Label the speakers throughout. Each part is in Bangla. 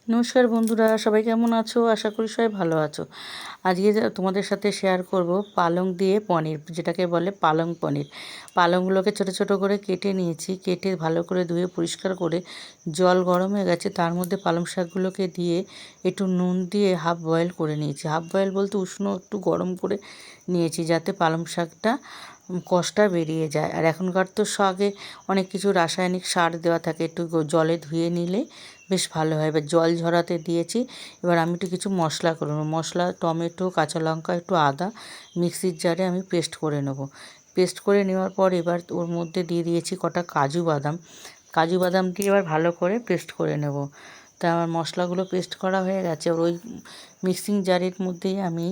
Speaker 1: নমস্কার বন্ধুরা, সবাই কেমন আছো? আশা করি সবাই ভালো আছো। আজকে তোমাদের সাথে শেয়ার করব পালং দিয়ে পনির, যেটাকে বলে পালং পনির। পালংগুলোকে ছোট ছোট করে কেটে নিয়েছি, কেটে ভালো করে ধুয়ে পরিষ্কার করে জল গরম হয়ে গেছে, তার মধ্যে পালং শাকগুলোকে দিয়ে একটু নুন দিয়ে হাফ বয়েল করে নিয়েছি। হাফ বয়েল বলতে উষ্ণ একটু গরম করে নিয়েছি, যাতে পালং শাকটা কষটা বেরিয়ে যায়। আর এখনকার তো শাকে অনেক কিছু রাসায়নিক সার দেওয়া থাকে, একটু জলে ধুয়ে নিলে বেশ ভালো হয়। এবার জল ঝরাতে দিয়েছি। এবার আমি একটু কিছু মশলা করে নেবো। মশলা টমেটো, কাঁচা লঙ্কা, একটু আদা মিক্সির জারে আমি পেস্ট করে নেবো। পেস্ট করে নেওয়ার পর এবার ওর মধ্যে দিয়ে দিয়েছি কটা কাজু বাদাম। কাজু বাদাম দিয়ে এবার ভালো করে পেস্ট করে নেব। তা আমার মশলাগুলো পেস্ট করা হয়ে গেছে। ওই মিক্সিং জারের মধ্যেই আমি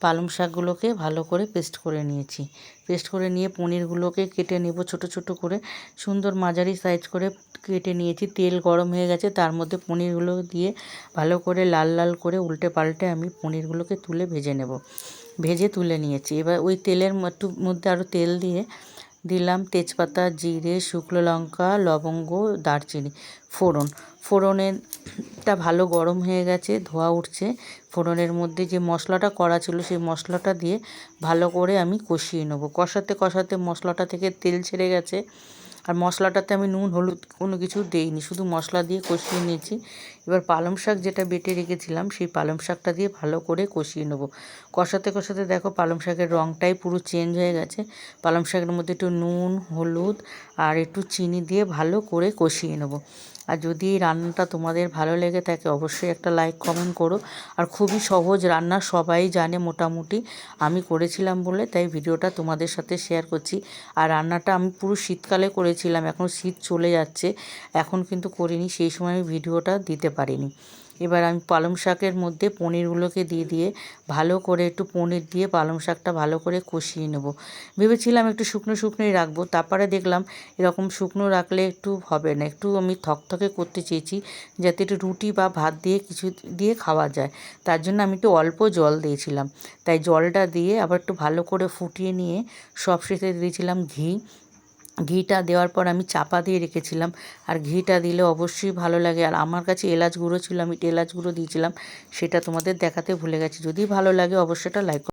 Speaker 1: পালং শাকগুলোকে ভালো করে পেস্ট করে নিয়েছি। পেস্ট করে নিয়ে পনিরগুলোকে কেটে নেব ছোট ছোট করে, সুন্দর মাঝারি সাইজ করে কেটে নিয়েছি। তেল গরম হয়ে গেছে, তার মধ্যে পনিরগুলো দিয়ে ভালো করে লাল লাল করে উল্টে পাল্টে আমি পনিরগুলোকে তুলে ভেজে নেব। ভেজে তুলে নিয়েছি। এবার ওই তেলের মধ্যে আরও তেল দিয়ে দিলাম তেজপাতা, জিরে, শুকনো লঙ্কা, লবঙ্গ, দারচিনি, ফোড়নটা ভালো গরম হয়ে গেছে, ধোঁয়া উঠছে। ফোড়নের মধ্যে যে মশলাটা করা ছিল সেই মশলাটা দিয়ে ভালো করে আমি কষিয়ে নেবো। কষাতে কষাতে মশলাটা থেকে তেল ছেড়ে গেছে। আর মশলাটাতে আমি নুন হলুদ কোনো কিছু দেইনি, শুধু মশলা দিয়ে কষিয়ে নিয়েছি। এবার পালং শাক যেটা বেটে রেখেছিলাম সেই পালং শাকটা দিয়ে ভালো করে কষিয়ে নেবো। কষাতে কষাতে দেখো পালং শাকের রঙটাই পুরো চেঞ্জ হয়ে গেছে। পালং শাকের মধ্যে একটু নুন, হলুদ আর একটু চিনি দিয়ে ভালো করে কষিয়ে নেবো। আর যদি এই রান্নাটা তোমাদের ভালো লেগে থাকে অবশ্যই একটা লাইক কমেন্ট করো। আর খুবই সহজ রান্না, সবাই জানে মোটামুটি। আমি করেছিলাম বলে তাই ভিডিওটা তোমাদের সাথে শেয়ার করছি। আর রান্নাটা আমি পুরো শীতকালে করেছিলাম, এখন শীত চলে যাচ্ছে, এখন কিন্তু করিনি, সেই সময় আমি ভিডিওটা দিতে পারিনি। এবার আমি পালং শাকের মধ্যে পনিরগুলোকে দিয়ে ভালো করে একটু পনির দিয়ে পালং শাকটা ভালো করে কষিয়ে নেব। ভেবেছিলাম একটু শুকনো শুকনোই রাখবো, তারপরে দেখলাম এরকম শুকনো রাখলে একটু হবে না, একটু আমি থকথকে করতে চেয়েছি, যাতে একটু রুটি বা ভাত দিয়ে কিছু দিয়ে খাওয়া যায়। তার জন্য আমি একটু অল্প জল দিয়েছিলাম। তাই জলটা দিয়ে আবার একটু ভালো করে ফুটিয়ে নিয়ে সবশেষে দিয়েছিলাম ঘিটা দেওয়ার পর আমি চাপা দিয়ে রেখেছিলাম। আর ঘিটা দিলে অবশ্যই ভালো লাগে। আর আমার কাছে এলাচ গুঁড়ো ছিল, আমি এলাচ গুঁড়ো দিয়েছিলাম, সেটা তোমাদের দেখাতে ভুলে গেছি। যদি ভালো লাগে অবশ্যই একটা লাইক